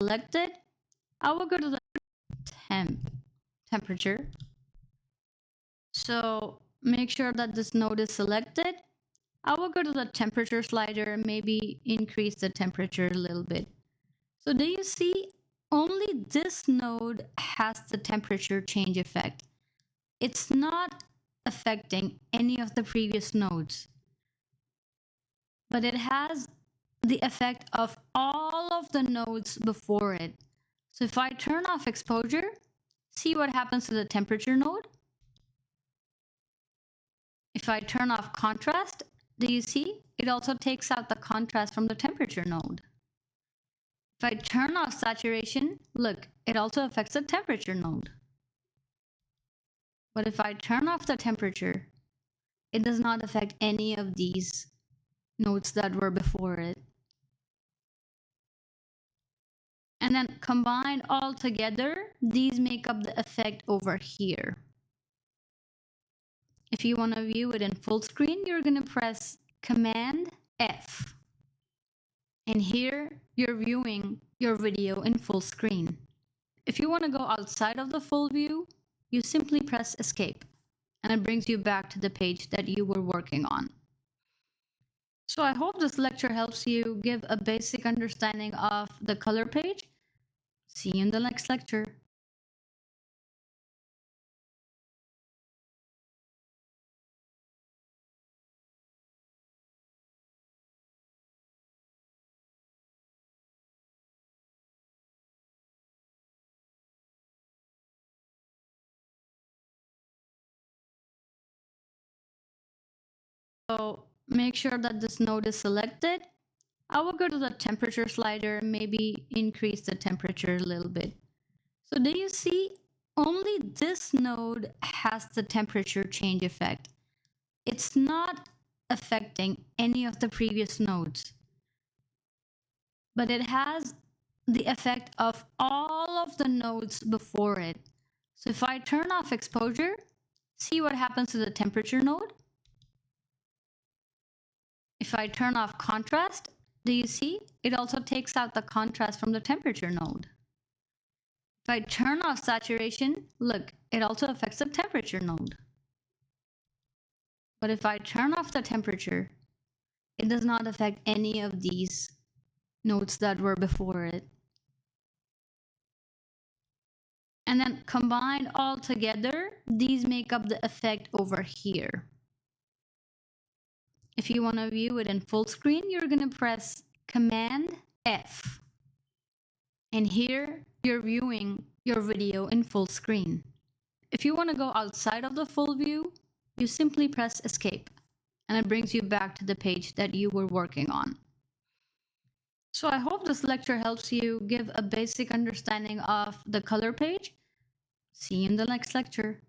selected, I will go to the temperature. So make sure that this node is selected. I will go to the temperature slider and maybe increase the temperature a little bit. So do you see only this node has the temperature change effect? It's not affecting any of the previous nodes, but it has the effect of all of the nodes before it. So if I turn off exposure, see what happens to the temperature node. If I turn off contrast, do you see? It also takes out the contrast from the temperature node. If I turn off saturation, look, it also affects the temperature node. But if I turn off the temperature, it does not affect any of these nodes that were before it. And then combined all together, these make up the effect over here. If you want to view it in full screen, you're going to press Command F. And here you're viewing your video in full screen. If you want to go outside of the full view, you simply press Escape, and it brings you back to the page that you were working on. So I hope this lecture helps you give a basic understanding of the color page. See you in the next lecture. So make sure that this node is selected. I will go to the temperature slider and maybe increase the temperature a little bit. So do you see only this node has the temperature change effect? It's not affecting any of the previous nodes, but it has the effect of all of the nodes before it. So if I turn off exposure, see what happens to the temperature node. If I turn off contrast, do you see? It also takes out the contrast from the temperature node. If I turn off saturation, look, it also affects the temperature node. But if I turn off the temperature, it does not affect any of these nodes that were before it. And then combined all together, these make up the effect over here. If you want to view it in full screen, you're going to press Command F. And here you're viewing your video in full screen. If you want to go outside of the full view, you simply press Escape, and it brings you back to the page that you were working on. So I hope this lecture helps you give a basic understanding of the color page. See you in the next lecture.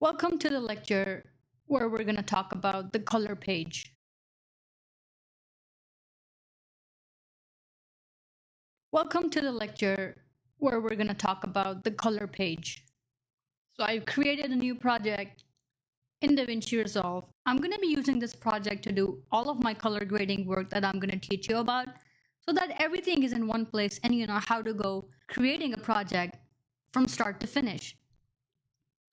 Welcome to the lecture where we're going to talk about the color page. Welcome to the lecture where we're going to talk about the color page. So I've created a new project in DaVinci Resolve. I'm going to be using this project to do all of my color grading work that I'm going to teach you about, so that everything is in one place and you know how to go creating a project from start to finish.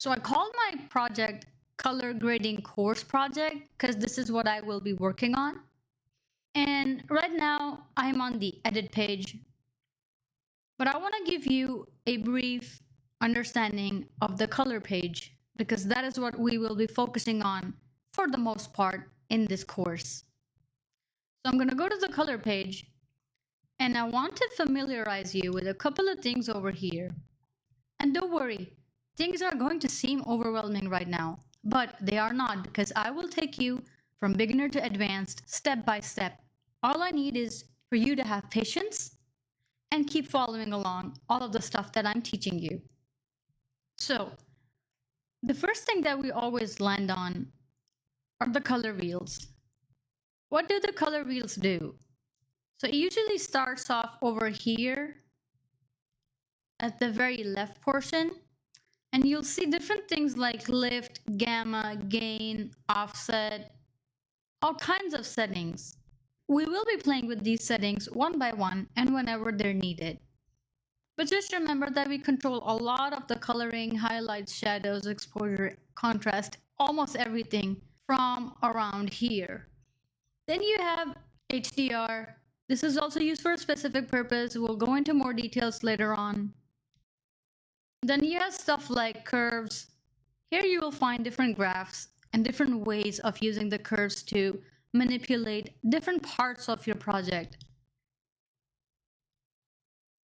So I called my project Color Grading Course Project because this is what I will be working on. And right now I'm on the edit page, but I want to give you a brief understanding of the color page because that is what we will be focusing on for the most part in this course. So I'm going to go to the color page, and I want to familiarize you with a couple of things over here. And don't worry, things are going to seem overwhelming right now, but they are not, because I will take you from beginner to advanced, step by step. All I need is for you to have patience and keep following along all of the stuff that I'm teaching you. So, the first thing that we always land on are the color wheels. What do the color wheels do? So it usually starts off over here at the very left portion, and you'll see different things like lift, gamma, gain, offset, all kinds of settings. We will be playing with these settings one by one and whenever they're needed. But just remember that we control a lot of the coloring, highlights, shadows, exposure, contrast, almost everything from around here. Then you have HDR. This is also used for a specific purpose. We'll go into more details later on. Then you have stuff like curves. Here you will find different graphs and different ways of using the curves to manipulate different parts of your project.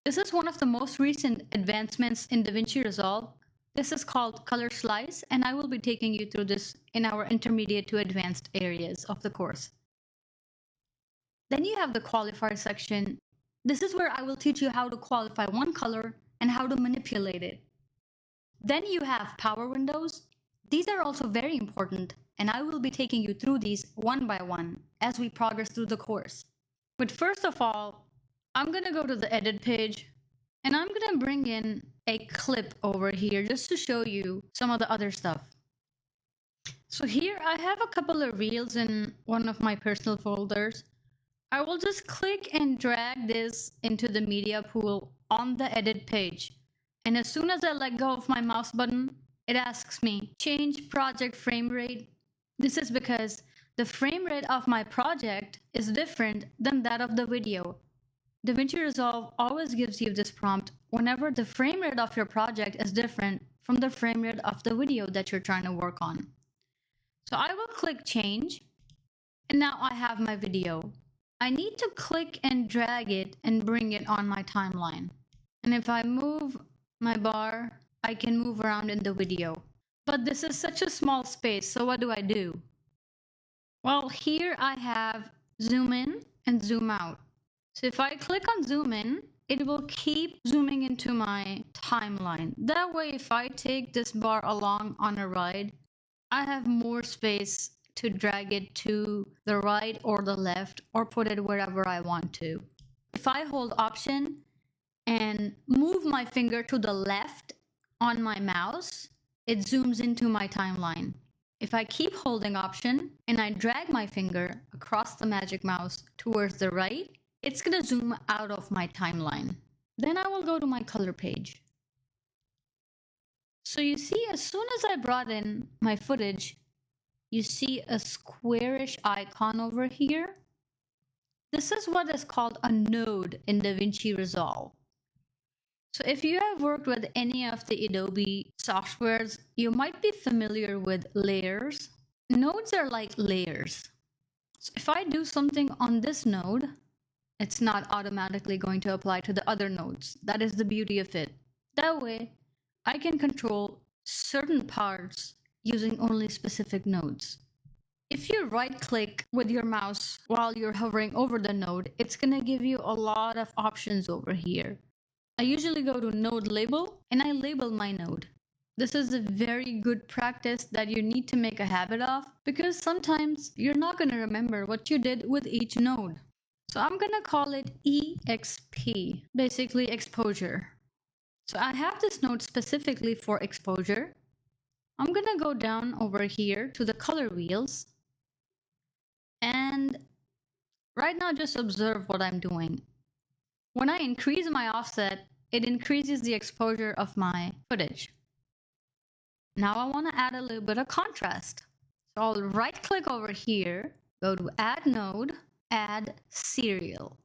This is one of the most recent advancements in DaVinci Resolve. This is called Color Slice, and I will be taking you through this in our intermediate to advanced areas of the course. Then you have the qualifier section. This is where I will teach you how to qualify one color and how to manipulate it. Then you have power windows. These are also very important, and I will be taking you through these one by one as we progress through the course. But first of all, I'm going to go to the edit page, and I'm going to bring in a clip over here just to show you some of the other stuff. So here I have a couple of reels in one of my personal folders. I will just click and drag this into the media pool on the edit page. And as soon as I let go of my mouse button, it asks me, change project frame rate. This is because the frame rate of my project is different than that of the video. DaVinci Resolve always gives you this prompt whenever the frame rate of your project is different from the frame rate of the video that you're trying to work on. So I will click change, and now I have my video. I need to click and drag it and bring it on my timeline. And if I move my bar, I can move around in the video. But this is such a small space, so what do? Well, here I have zoom in and zoom out. So if I click on zoom in, it will keep zooming into my timeline. That way, if I take this bar along on a ride, I have more space to drag it to the right or the left or put it wherever I want to. If I hold Option and move my finger to the left on my mouse, it zooms into my timeline. If I keep holding Option and I drag my finger across the magic mouse towards the right, it's gonna zoom out of my timeline. Then I will go to my color page. So you see, as soon as I brought in my footage, you see a squarish icon over here. This is what is called a node in DaVinci Resolve. So if you have worked with any of the Adobe softwares, you might be familiar with layers. Nodes are like layers. So if I do something on this node, it's not automatically going to apply to the other nodes. That is the beauty of it. That way, I can control certain parts using only specific nodes. If you right-click with your mouse while you're hovering over the node, it's gonna give you a lot of options over here. I usually go to Node Label, and I label my node. This is a very good practice that you need to make a habit of, because sometimes you're not gonna remember what you did with each node. So I'm gonna call it EXP, basically exposure. So I have this node specifically for exposure. I'm gonna go down over here to the color wheels. And right now, just observe what I'm doing. When I increase my offset, it increases the exposure of my footage. Now I wanna add a little bit of contrast. So I'll right click over here, go to Add Node, Add Serial.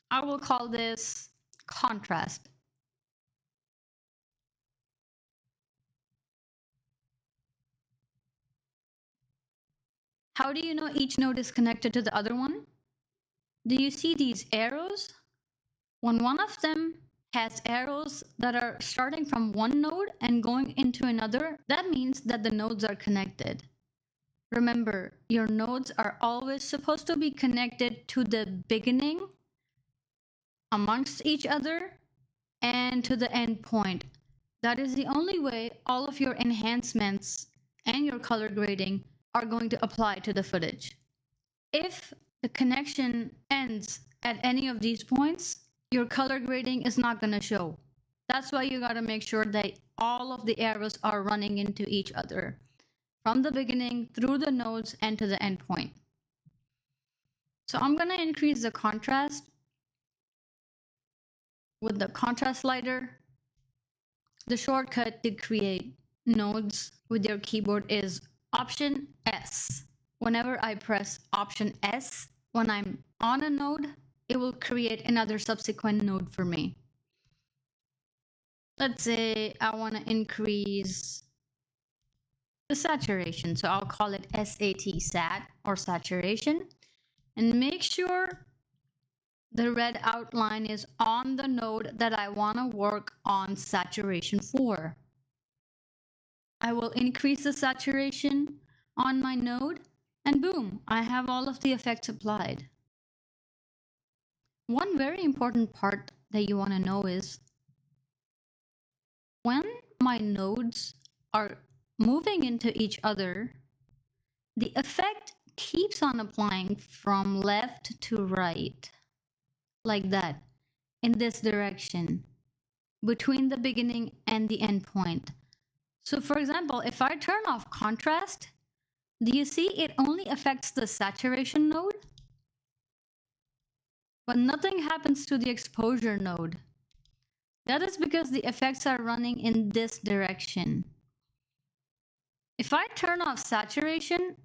I will call this Contrast. How do you know each node is connected to the other one? Do you see these arrows? When one of them has arrows that are starting from one node and going into another, that means that the nodes are connected. Remember, your nodes are always supposed to be connected to the beginning, amongst each other, and to the end point. That is the only way all of your enhancements and your color grading are going to apply to the footage. If the connection ends at any of these points, your color grading is not going to show. That's why you got to make sure that all of the arrows are running into each other from the beginning through the nodes and to the end point. So I'm going to increase the contrast with the contrast slider. The shortcut to create nodes with your keyboard is Option S. Whenever I press Option S, when I'm on a node, it will create another subsequent node for me. Let's say I want to increase the saturation, so I'll call it sat or saturation, and make sure the red outline is on the node that I want to work on saturation for. I will increase the saturation on my node, and boom, I have all of the effects applied. One very important part that you want to know is when my nodes are moving into each other, the effect keeps on applying from left to right, like that, in this direction, between the beginning and the end point. So for example, if I turn off contrast, do you see it only affects the saturation node? But nothing happens to the exposure node. That is because the effects are running in this direction. If I turn off saturation,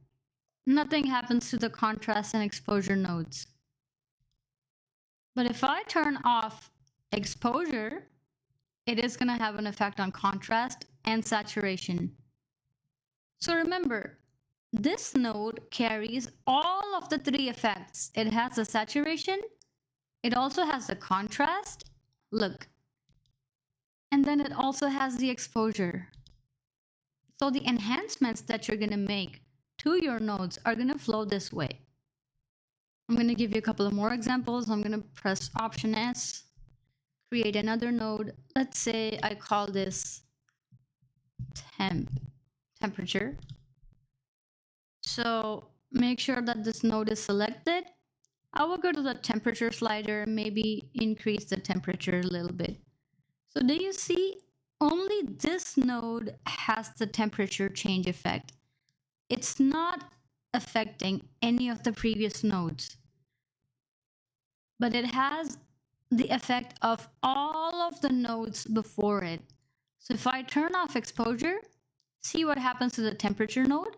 nothing happens to the contrast and exposure nodes. But if I turn off exposure, it is going to have an effect on contrast and saturation. So remember, this node carries all of the three effects. It has the saturation, it also has the contrast, look, and then it also has the exposure. So the enhancements that you're going to make to your nodes are going to flow this way. I'm going to give you a couple of more examples. I'm going to press Option S, create another node. Let's say I call this temperature. So make sure that this node is selected. I will go to the temperature slider and maybe increase the temperature a little bit. So do you see only this node has the temperature change effect? It's not affecting any of the previous nodes, but it has the effect of all of the nodes before it. So if I turn off exposure, see what happens to the temperature node?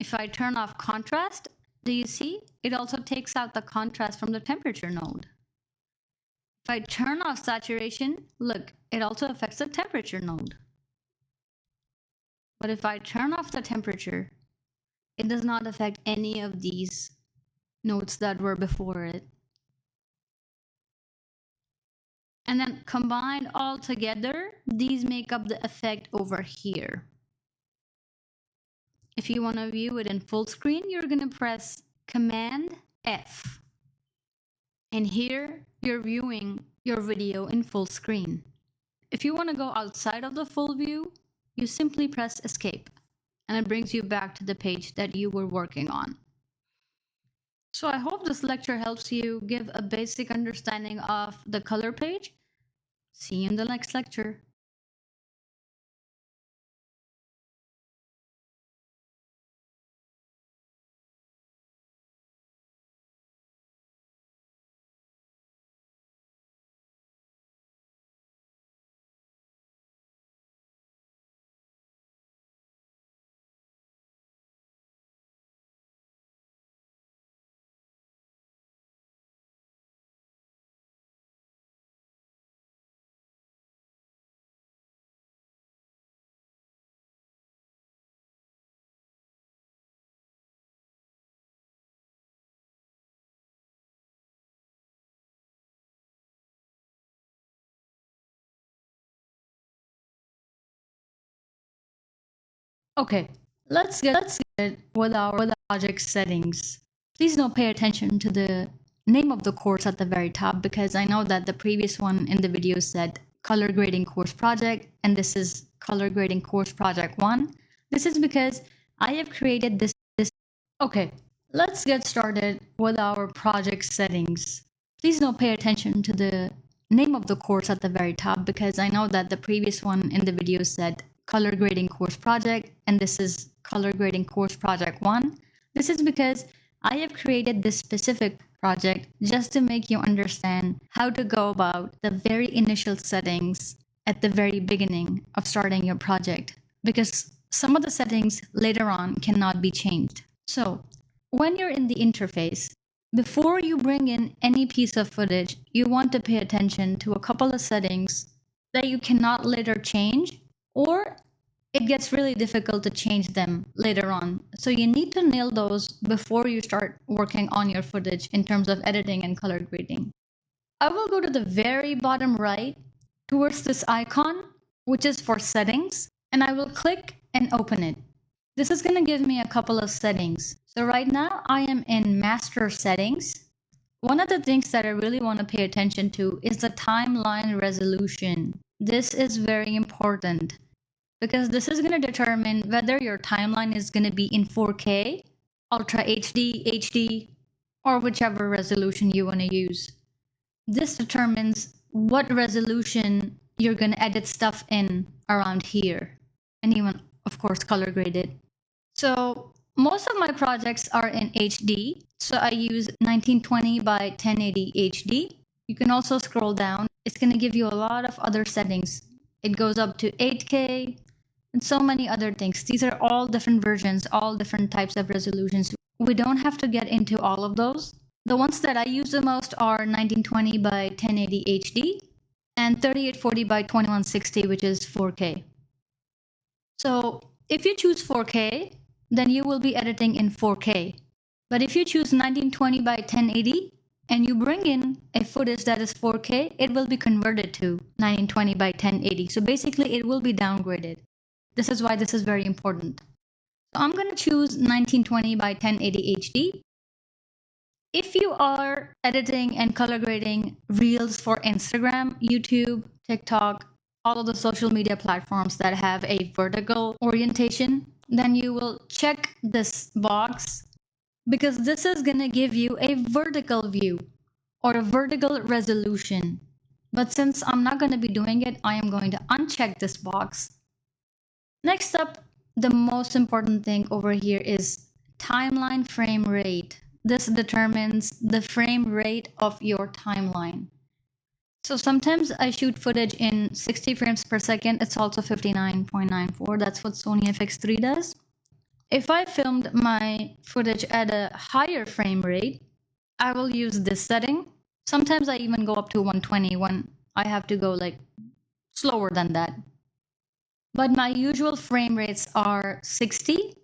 If I turn off contrast, do you see? It also takes out the contrast from the temperature node. If I turn off saturation, look, it also affects the temperature node. But if I turn off the temperature, it does not affect any of these nodes that were before it. And then combined all together, these make up the effect over here. If you want to view it in full screen, you're going to press Command F. And here you're viewing your video in full screen. If you want to go outside of the full view, you simply press Escape, and it brings you back to the page that you were working on. So I hope this lecture helps you give a basic understanding of the color page. See you in the next lecture. Okay, let's get with our project settings. Please don't pay attention to the name of the course at the very top because I know that the previous one in the video said color grading course project and this is color grading course project 1. This is because I have created this. Okay, let's get started with our project settings. Please don't pay attention to the name of the course at the very top because I know that the previous one in the video said color grading course project and this is color grading course project 1. This is because I have created this specific project just to make you understand how to go about the very initial settings at the very beginning of starting your project because some of the settings later on cannot be changed. So when you're in the interface, before you bring in any piece of footage, you want to pay attention to a couple of settings that you cannot later change, or it gets really difficult to change them later on. So you need to nail those before you start working on your footage in terms of editing and color grading. I will go to the very bottom right towards this icon, which is for settings, and I will click and open it. This is going to give me a couple of settings. So right now I am in master settings. One of the things that I really want to pay attention to is the timeline resolution. This is very important because this is going to determine whether your timeline is going to be in 4K, Ultra HD, or whichever resolution you want to use. This determines what resolution you're going to edit stuff in around here, and even, of course, color graded. So most of my projects are in HD, so I use 1920 by 1080 HD. You can also scroll down. It's going to give you a lot of other settings. It goes up to 8K and so many other things. These are all different versions, all different types of resolutions. We don't have to get into all of those. The ones that I use the most are 1920 by 1080 HD and 3840 by 2160, which is 4K. So if you choose 4K, then you will be editing in 4K. But if you choose 1920 by 1080 and you bring in a footage that is 4K, it will be converted to 1920 by 1080. So basically it will be downgraded. This is why this is very important. So I'm going to choose 1920 by 1080 HD. If you are editing and color grading reels for Instagram, YouTube, TikTok, all of the social media platforms that have a vertical orientation, then you will check this box because this is going to give you a vertical view or a vertical resolution. But since I'm not going to be doing it, I am going to uncheck this box. Next up, the most important thing over here is timeline frame rate. This determines the frame rate of your timeline. So sometimes I shoot footage in 60 frames per second. It's also 59.94. That's what Sony FX3 does. If I filmed my footage at a higher frame rate, I will use this setting. Sometimes I even go up to 120 when I have to go like slower than that. But my usual frame rates are 60,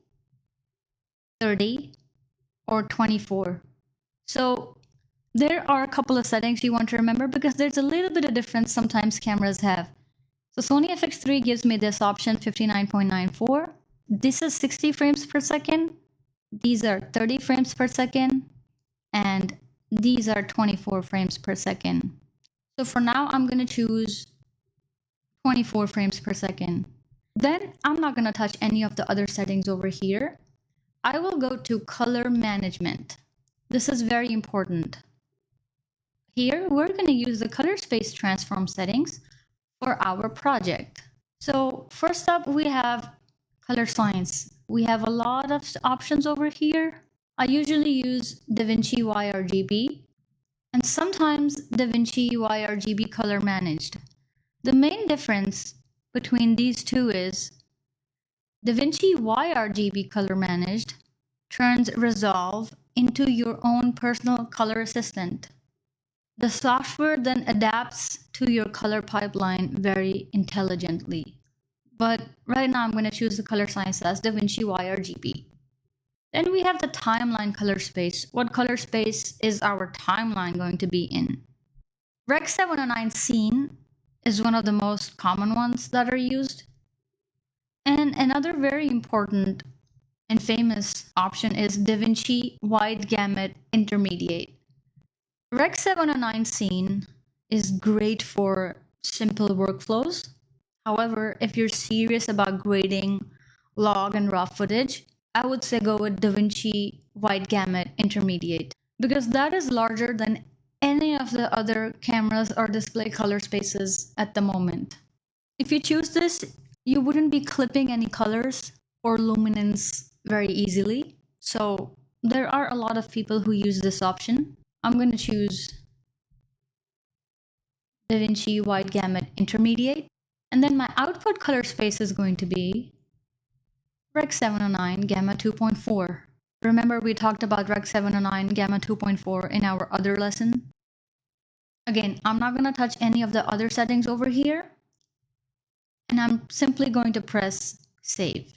30, or 24. So there are a couple of settings you want to remember because there's a little bit of difference sometimes cameras have. So Sony FX3 gives me this option 59.94. This is 60 frames per second. These are 30 frames per second. And these are 24 frames per second. So for now, I'm going to choose 24 frames per second. Then I'm not going to touch any of the other settings over here. I will go to color management. This is very important. Here, we're going to use the color space transform settings for our project. So first up, we have color science. We have a lot of options over here. I usually use DaVinci YRGB and sometimes DaVinci YRGB color managed. The main difference between these two is DaVinci YRGB color managed turns Resolve into your own personal color assistant. The software then adapts to your color pipeline very intelligently. But right now I'm going to choose the color science as DaVinci YRGB. Then we have the timeline color space. What color space is our timeline going to be in? Rec 709 Scene is one of the most common ones that are used. And another very important and famous option is DaVinci Wide Gamut Intermediate. Rec 709 Scene is great for simple workflows. However, if you're serious about grading log and raw footage, I would say go with DaVinci Wide Gamut Intermediate because that is larger than any of the other cameras or display color spaces at the moment. If you choose this, you wouldn't be clipping any colors or luminance very easily. So there are a lot of people who use this option. I'm going to choose DaVinci Wide Gamut Intermediate. And then my output color space is going to be Rec 709 Gamma 2.4. Remember we talked about Rec 709 Gamma 2.4 in our other lesson? Again, I'm not going to touch any of the other settings over here. And I'm simply going to press save.